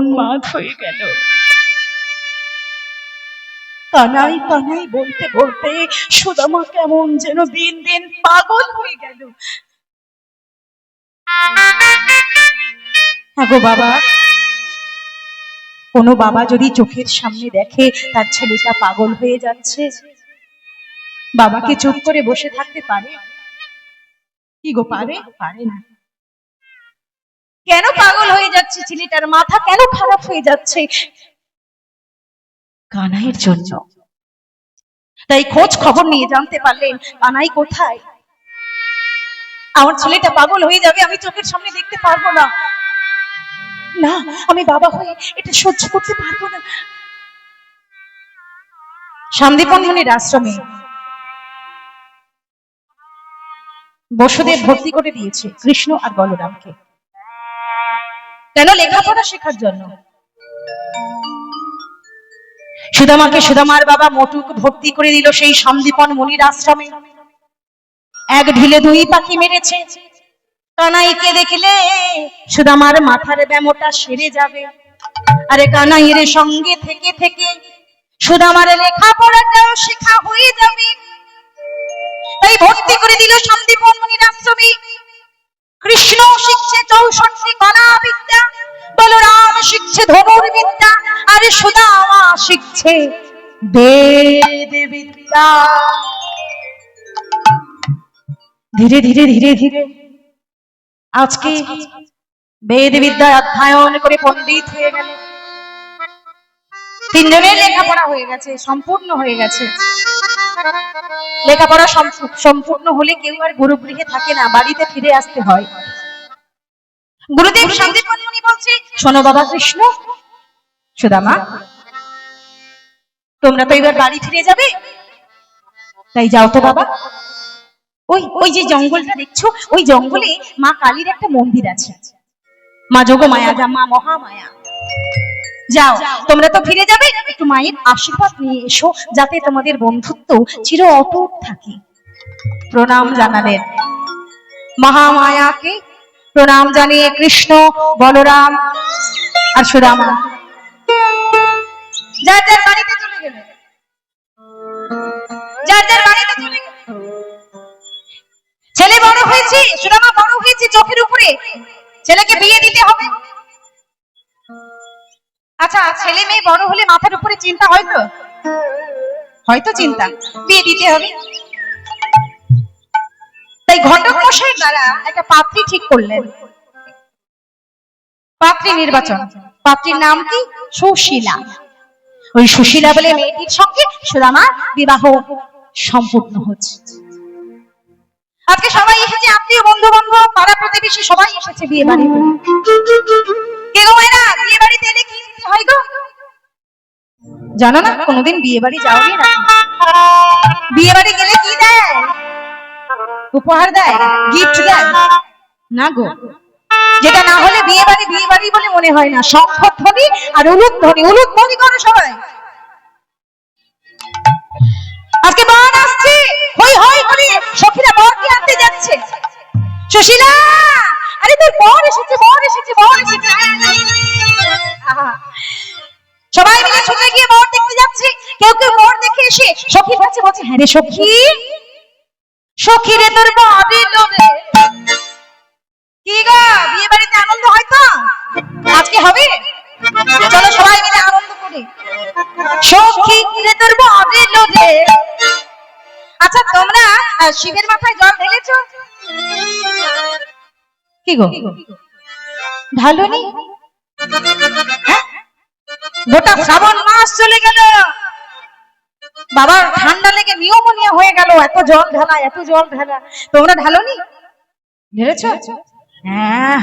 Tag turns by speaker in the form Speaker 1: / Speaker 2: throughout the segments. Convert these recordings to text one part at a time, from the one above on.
Speaker 1: উন্মাদ হয়ে গেল। কানাই কানাই বলতে বলতে সুদামা কেমন যেন দিন দিন পাগল হয়ে গেল। আগো বাবা, কোনো বাবা যদি চোখের সামনে দেখে তার ছেলেটা পাগল হয়ে যাচ্ছে, বাবাকে চুপ করে বসে থাকতে পারে? কি গো, পারে? পারে না। কেন পাগল হয়ে যাচ্ছে ছেলেটার? মাথা কেন খারাপ হয়ে যাচ্ছে? কানাইয়ের জন্য। তাই খোঁজ খবর নিয়ে জানতে পারলেন কানাই কোথায়। আমার ছেলেটা পাগল হয়ে যাবে, আমি চোখের সামনে দেখতে পারবো না। না, আমি বাবা হয়ে এটা সহ্য করতে পারবো না। সন্দীপন মুনির আশ্রমে বসুদেব ভর্তি করে দিয়েছে কৃষ্ণ আর বলরামকে। কেন? লেখাপড়া শেখার জন্য। সুদামাকে সুদামার বাবা মটুক ভর্তি করে দিল সেই সন্দীপন মুনির আশ্রমে। এক ঢিলে দুই পাখি মেরেছে। কানাইকে দেখলে সুদামার মাথার ব্যামোটা সেরে যাবে, আরে কানাইয়ের সঙ্গে থেকে থেকে সুদামার লেখাপড়াটাও শেখা হয়ে যাবে। তাই ভর্তি করে দিল সন্দীপন মুনির আশ্রমে। কৃষ্ণ শিখছে 64 কলা বিদ্যা, বলরাম শিখছে ধনুর্বিদ্যা, আর সুদামা শিখছে বেদ বিদ্যা। ধীরে ধীরে ধীরে ধীরে আজকে বেদ বিদ্যা অধ্যয়ন করে পণ্ডিত হয়ে গেল। তিনজনের লেখাপড়া হয়ে গেছে, সম্পূর্ণ হয়ে গেছে। লেখাপড়া সম্পূর্ণ হলে কেউ আর গুরুগৃহে থাকে না, বাড়িতে ফিরে আসতে হয়। গুরুদেব সন্দীপন মুনি বলছে, শোনো বাবা কৃষ্ণ, সুদামা, তোমরা তো এবার বাড়ি ফিরে যাবে, তাই যাও তো বাবা। ওই যে জঙ্গলটা দেখছো, ওই জঙ্গলে মা কালীর একটা মন্দির আছে, মা যোগমায়া, যা মা মহামায়া। যাও, তোমরা তো ফিরে যাবে, একটু মায়ের আশীর্বাদ নিয়ে এসো, যাতে তোমাদের বন্ধুত্ব চির অটুট থাকে। প্রণাম জানালেন মহামায়াকে। প্রণাম জানিয়ে কৃষ্ণ, বলরাম আর সুদামা যার যার বাড়িতে চলে গেল। যার যার বাড়িতে চলে গেল। ছেলে বড় হয়েছে, সুদামা বড় হয়েছে চোখের উপরে, ছেলেকে বিয়ে দিতে হবে। আচ্ছা, ছেলে মেয়ে বড় হলে মাথার উপরে চিন্তা হয়তো, হয়তো চিন্তা, বিয়ে দিতে হবে। তাই ঘটক মশাই দ্বারা একটা পাত্রী ঠিক করলেন। পাত্রী নির্বাচন। পাত্রীর নাম কি? সুশীলা। ওই সুশীলা বলে মেয়েটির সঙ্গে সুদামার বিবাহ সম্পূর্ণ হচ্ছে। আজকে সবাই এসেছে, আত্মীয় বন্ধু বান্ধব পাড়া প্রতিবেশী সবাই এসেছে বিয়ে বাড়িতে। কে গো মায়েরা, বিয়ে বাড়িতে এলে কি দিতে হয় গো? জানো না? কোনোদিন বিয়ে বাড়ি যাওনি না? বিয়ে বাড়ি গেলে কি দেয়? উপহার দেয়, গিফট দেয় না গো। যেটা না হলে বিয়ে বাড়ি বলে মনে হয় না। শঙ্খধ্বনি আর উলুধ্বনি, উলুধ্বনি করো সবাই। আজকে বর আসছে, হই হই করে সখীরা বরকে আনতে যাচ্ছে। সুশীলা, আরে তোর বর এসেছে, বর এসেছে, বর এসেছে। সবাই মিলে ছুটে গিয়ে বর দেখতে যাচ্ছে। কেউ কেউ বর দেখে এসে সখীর কাছে বলছে, হ্যাঁ রে সখী, সখী রে তোর বর এলো রে। কি গো, বিয়ে বাড়িতে আনন্দ হয় তো? আজকে হবে, চলো সবাই মিলে আনন্দ করি। সখী রে তোর বর এলো রে। আচ্ছা, তোমরা শিবের মাথায় জল ঢেলেছো? কি গো, ঢালুনি? গোটা শ্রাবণ মাস চলে গেল, বাবার ঠান্ডা লেগে নিউমোনিয়া হয়ে গেল। এত জল ঢালা, এত জল ঢালা, তোমরা ঢালোনি? ঢেলেছো? হ্যাঁ।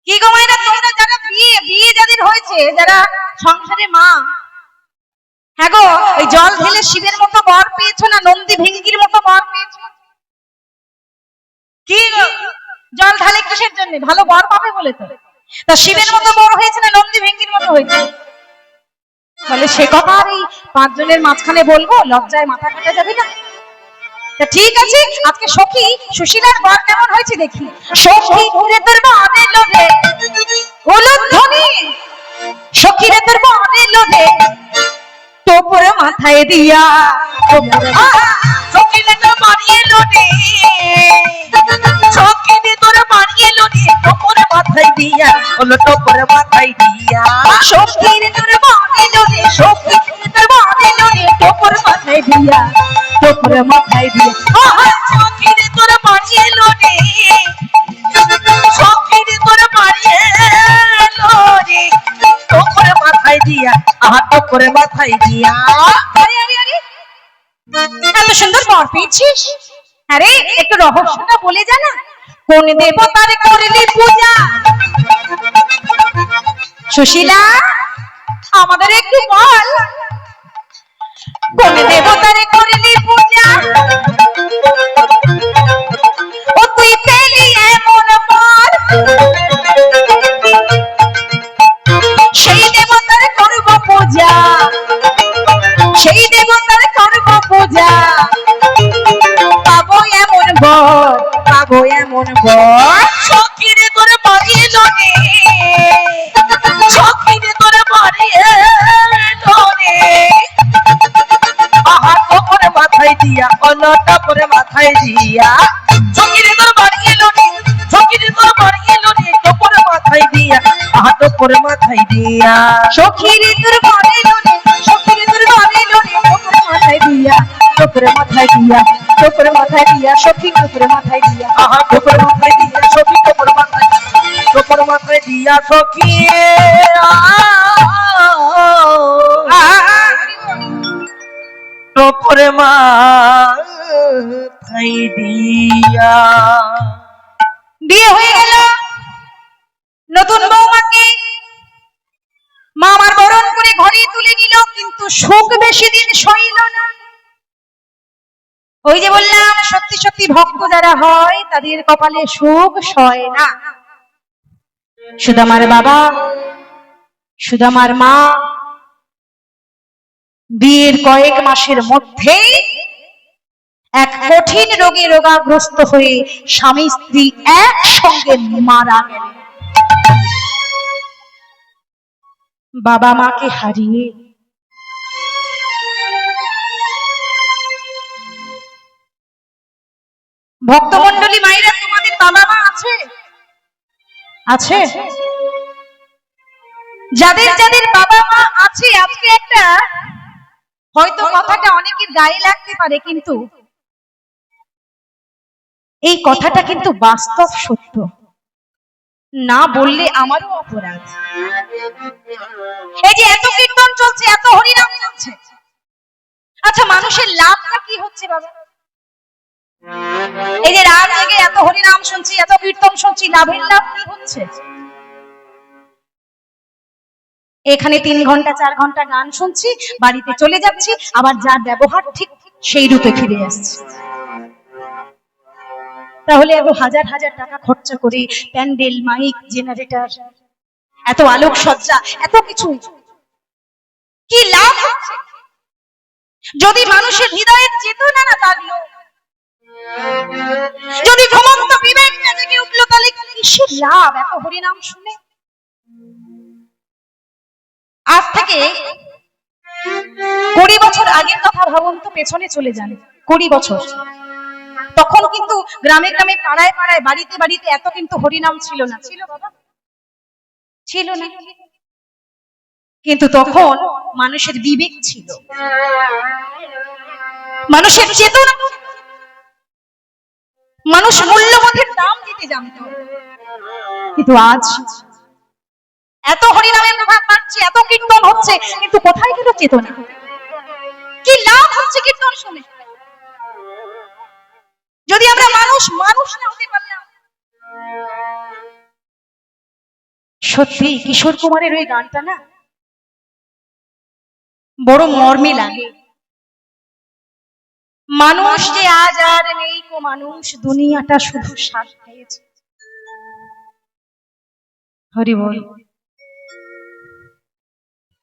Speaker 1: কি গো মায়েরা, তোমরা যারা বিয়ে যাদের হয়েছে, যারা সংসারে মা, হ্যাঁ গো, ওই জল ঢেলে শিবের মতো বর পেয়েছো না নন্দী ভেঙ্গির মতো বর পেয়েছো? কি গো, জল ঢালে কিসের জন্য? ভালো বর পাবে বলে তো। তা শিবের মতো বর হয়েছে না নন্দী ভেঙ্গির মতো হয়েছে? বলে সে কথা আর এই 5 জনের মাঝখানে বলবো? লজ্জায় মাথা কাটা যাবে না। ঠিক আছে, আজকে সখী সুশীলার বর কেমন হয়েছে দেখি। সখী ঘুরে তোর বর এলো রে, উলুধ্বনি সখীরে তোর মনে লোধে টোপর মাথায় দিয়া
Speaker 2: সখীরে তোর মারিয়ে লোনে সখীরে তোর মারিয়ে লোনে টোপর মাথায় দিয়া হলো টোপর মাথায় দিয়া
Speaker 1: সখীরে তোর মনে লোধে সখীরে তোর মনে লোধে টোপর মাথায় দিয়া টোপর মাথায় দিয়া
Speaker 2: সখীরে তোর মারিয়ে লোনে সখীরে তোর মারিয়ে লোনে টোপর মাথায় দিয়া টোপর মাথায় দিয়া
Speaker 1: আরে আরে আরে এত সুন্দর বর পেয়েছিস আরে একটু রহস্যটা বলে জানা কোন দেবতার করলি পূজা সুশীলা আমাদের একটু বল কোন দেবতার করলি পূজা ও তুই পেলি এমন বর সেই দেবতার করব পূজা সেই দেবতার করব পূজা পাবো এমন বর পাবো এমন বর
Speaker 2: সখীরে তোর মারিয়ে লোনে সখীরে তোর মারিয়ে লোনে টোপর মাথায় দিয়া টোপর মাথায় দিয়া সখীরে তোর মারিয়ে লোনে সখীরে তোর মারিয়ে লোনে টোপর মাথায় দিয়া টোপর মাথায় দিয়া
Speaker 1: সখীরে তোর মনে লোনে সখীরে তোর মনে লোনে টোপর মাথায় দিয়া টোপর মাথায় দিয়া টোপর মাথায় দিয়া সখী টোপর মাথায় দিয়া
Speaker 2: টোপর মাথায় দিয়া সখী টোপর মাথায় টোপর মাথায় দিয়া সখী টোপর মাথায় দিয়া
Speaker 1: বিয়ে হয়ে গেল নতুন বৌমাকে মা আমার বরণ করে ঘরে তুলে নিল কিন্তু সুখ বেশি দিন সইল না ওই যে বললাম সত্যি সত্যি ভক্ত যারা হয় তাদের কপালে সুখ সয় না সুদামার বাবা সুদামার মা বিয়ের কয়েক মাসের মধ্যেই এক কঠিন রোগে রোগাগ্রস্ত হয়ে স্বামী স্ত্রী একসঙ্গে মারা গেলেন বাবা মাকে হারিয়ে ভক্তমণ্ডলী মায়েরা তোমাদের বাবা মা আছে আছে যাদের যাদের বাবা মা আছে আজকে একটা হয়তো কথাটা অনেকের গায়ে লাগতে পারে কিন্তু এই কথাটা কিন্তু বাস্তব সত্য না বললে আমারও অপরাধ এই যে এত কীর্তন চলছে এত হরিনাম চলছে আচ্ছা মানুষের লাভটা কি হচ্ছে বাবা এই যে রাত জেগে এত হরিনাম শুনছি এত কীর্তন শুনছি লাভের লাভ কি হচ্ছে এখানে 3 ঘন্টা 4 ঘন্টা গান শুনছি বাড়িতে চলে যাচ্ছি আবার যার ব্যবহার ঠিক সেই রূপে ফিরে আসছে তাহলে এত হাজার হাজার টাকা খরচা করে প্যান্ডেল মাইক জেনারেটর এত আলোকসজ্জা এত কিছু কি লাভ হচ্ছে যদি মানুষের হৃদয়ের চেতনা না জাগলো যদি ঘুমন্ত বিবেক না জেগে উঠলো তাহলে কিসের লাভ এত হরিনাম শুনে আজ থেকে 20 বছর আগের কথা ভাবুন তো পেছনে চলে যান 20 বছর তখন কিন্তু গ্রামে গ্রামে পাড়ায় পাড়ায় বাড়িতে বাড়িতে এত কিন্তু হরিনাম ছিল না ছিল বাবা ছিল না কিন্তু তখন মানুষের বিবেক ছিল মানুষের চেতনা মানুষ মূল্যবোধের দাম দিতে জানত কিন্তু আজ এত হরিনামের প্রভাব বাড়ছে এত কীর্তন হচ্ছে কিন্তু কোথায় গেল চেতনা কি লাভ হচ্ছে কীর্তন শুনে যদি আমরা মানুষ মানুষ না হতে পারলাম সত্যি কিশোর কুমারের ওই গানটা না বড় মর্মে লাগে মানুষ যে আজ আর নেই কো মানুষ দুনিয়াটা শুধু শ্বাস খেয়েছে হরি বল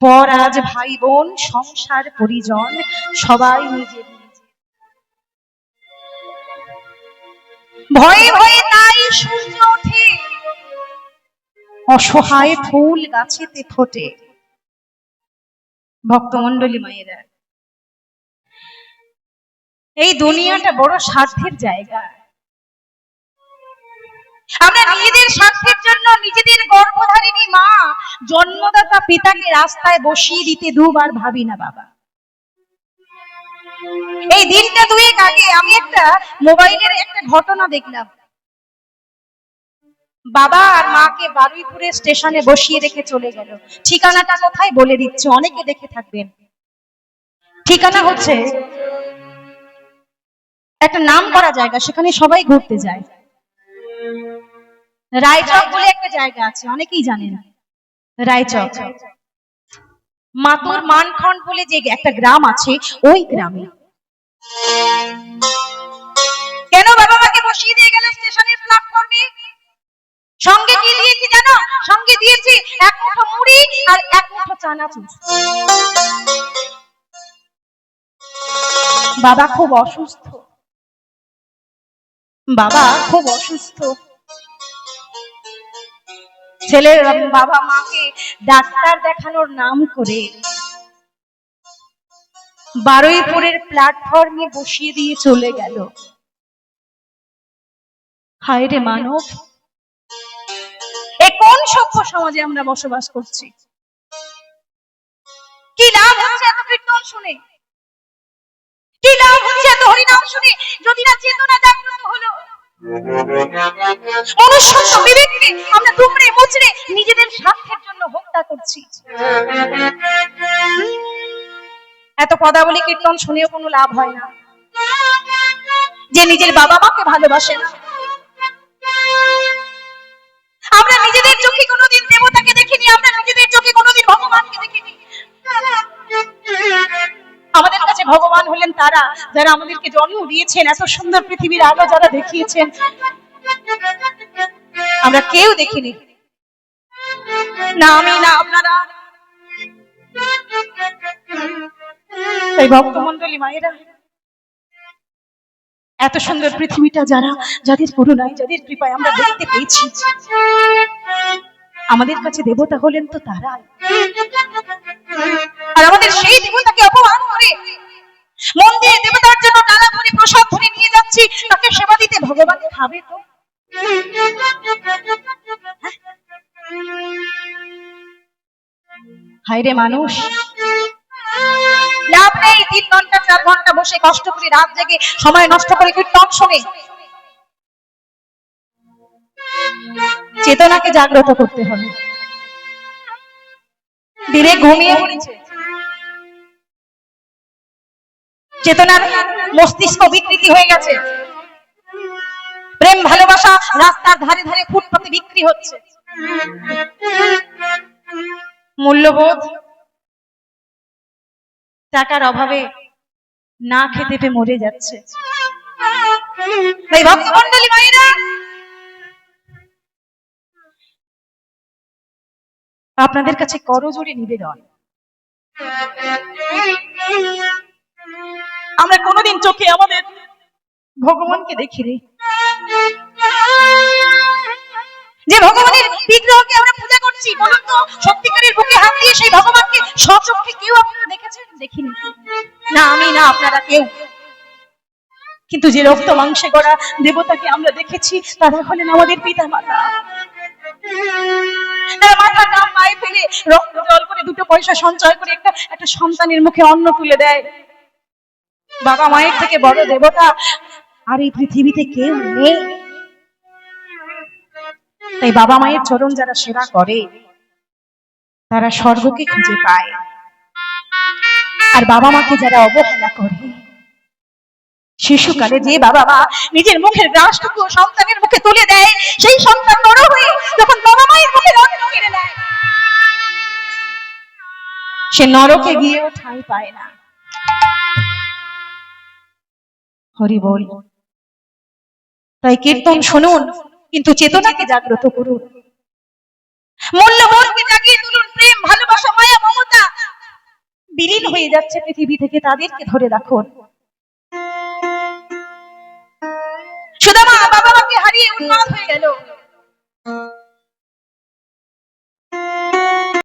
Speaker 1: পর আজ ভাই বোন সংসার পরিজন সবাই নিজে ভয়ে ভয়ে তাই সূর্য ওঠে অসহায় ফুল গাছেতে ফোটে। ভক্তমণ্ডলী মায়েরা, এই দুনিয়াটা বড় স্বার্থের জায়গা। আমরা নিজেদের স্বার্থের জন্য নিজেদের গর্ভধারিণী মা জন্মদাতা পিতাকে রাস্তায় বসিয়ে দিতে দুবার ভাবি না বাবা। এই দিনটা দুয়েক আগে আমি একটা মোবাইলের একটা ঘটনা দেখলাম। বাবা আর মাকে বারুইপুরের স্টেশনে বসিয়ে রেখে চলে গেল। ঠিকানাটা কোথায় বলে দিচ্ছে, অনেকে দেখে থাকবেন। ঠিকানা হচ্ছে একটা নাম করা জায়গা, সেখানে সবাই ঘুরতে যায়। রায়চক বলে একটা জায়গা আছে, অনেকেই জানেন। রায়চক মাতুর মানখন্ড বলে যে একটা গ্রাম আছে, ওই গ্রামে। কেন বাবা মাকে বসিয়ে দিয়ে গেল স্টেশনের প্ল্যাটফর্মে? সঙ্গে কি দিয়েছি জানো? সঙ্গে দিয়েছি এক মুঠো মুড়ি আর এক মুঠো চানাচুর। বাবা খুব অসুস্থ, বাবা খুব অসুস্থ। ছেলের বাবা মাকে ডাক্তার দেখানোর নাম করে বারুইপুরের প্ল্যাটফর্মে বসিয়ে দিয়ে চলে গেল। হায় রে মানব, এ কোন সভ্য সমাজে আমরা বসবাস করছি? কি লাভ হচ্ছে এত কীর্তন শুনে? কি লাভ হচ্ছে এত হরিনাম শুনে, যদি না চেতনা জাগ্রত হলো? মনুষ্যত্ব বিবেককে আমরা দুমড়ে মুচড়ে নিজেদের স্বার্থের জন্য হত্যা করছি। এত পদাবলী কীর্তন শুনেও কোনো লাভ হয় না। যে নিজের বাবা মাকে ভালোবাসে না, আমরা নিজেদের চোখে কোনোদিন দেবতাকে দেখিনি, আমরা নিজেদের চোখে কোনোদিন ভগবানকে দেখিনি। আমাদের কাছে ভগবান হলেন তারা যারা আমাদেরকে জন্ম দিয়েছেন, এত সুন্দর পৃথিবীর আলো যারা দেখিয়েছেন, আমরা কেউ দেখিনি। না আমি, না আপনারা। তাই ভক্তমণ্ডলী মায়েরা, এত সুন্দর পৃথিবীটা যাদের করুণায়, যাদের কৃপায় আমরা দেখতে পেয়েছি, আমাদের কাছে দেবতা হলেন তো তারাই। আর আমাদের সেই দেবতাকে অপমান করে মন্দিরে দেবতার জন্য ডালা ভরে প্রসাদ ধরে নিয়ে যাচ্ছি, তাকে সেবা দিতে ভগবান খাবে তো? হায় রে মানুষ, লাভ নেই 3 ঘন্টা 4 ঘন্টা বসে কষ্ট করে রাত জেগে সময় নষ্ট করে কীর্তন শুনে। চেতনাকে জাগ্রত করতে হবে। ধীরে ঘুমিয়ে পড়েছে, চেতনার মস্তিষ্ক বিকৃতি হয়ে গেছে। প্রেম ভালোবাসা রাস্তার ধারে ধারে ফুটপাতে বিক্রি হচ্ছে। মূল্যবোধ টাকার অভাবে না খেতে পেয়ে মরে যাচ্ছে। তাই ভক্তমণ্ডলী মায়েরা, আপনাদের কাছে করজোড়ে নিবেদন, আমরা কোনোদিন চোখে আমাদের ভগবানকে দেখিনি। যে ভগবানের বিগ্রহকে আমরা পূজা করছি, বলুন তো সত্যিকারের বুকে হাত দিয়ে সেই ভগবানকে স্বচক্ষে কেউ আপনারা দেখেছেন? দেখিনি। না আমি, না আপনারা কেউ। কিন্তু যে রক্ত মাংসে গড়া দেবতাকে আমরা দেখেছি, তারা হলেন আমাদের পিতা মাতা। তারা মাথা কাম পায়ে ফেলে রক্ত জল করে 2 পয়সা সঞ্চয় করে একটা সন্তানের মুখে অন্ন তুলে দেয়। বাবা মায়ের থেকে বড় দেবতা আর এই পৃথিবীতে কেউ নেই। তাই বাবা মায়ের চরণ যারা সেবা করে, তারা স্বর্গকে খুঁজে পায়। আর বাবা মাকে যারা অবহেলা করে, শিশুকালে যে বাবা মা নিজের মুখের গ্রাসটুকু সন্তানের মুখে তুলে দেয়, সেই সন্তান বড় হয়ে যখন বাবা মায়ের মুখে অন্ন কেড়ে নেয়, সে নরকে গিয়েও ঠাঁই পায় না। হরি বল। তাই কীর্তন শুনুন, কিন্তু চেতনাকে জাগ্রত করুন, মূল্যবোধকে জাগিয়ে তুলুন। প্রেম ভালোবাসা মায়া মমতা বিলীন হয়ে যাচ্ছে পৃথিবী থেকে, তাদেরকে ধরে রাখুন। সুদামা বাবা মাকে হারিয়ে উন্মাদ হয়ে গেল।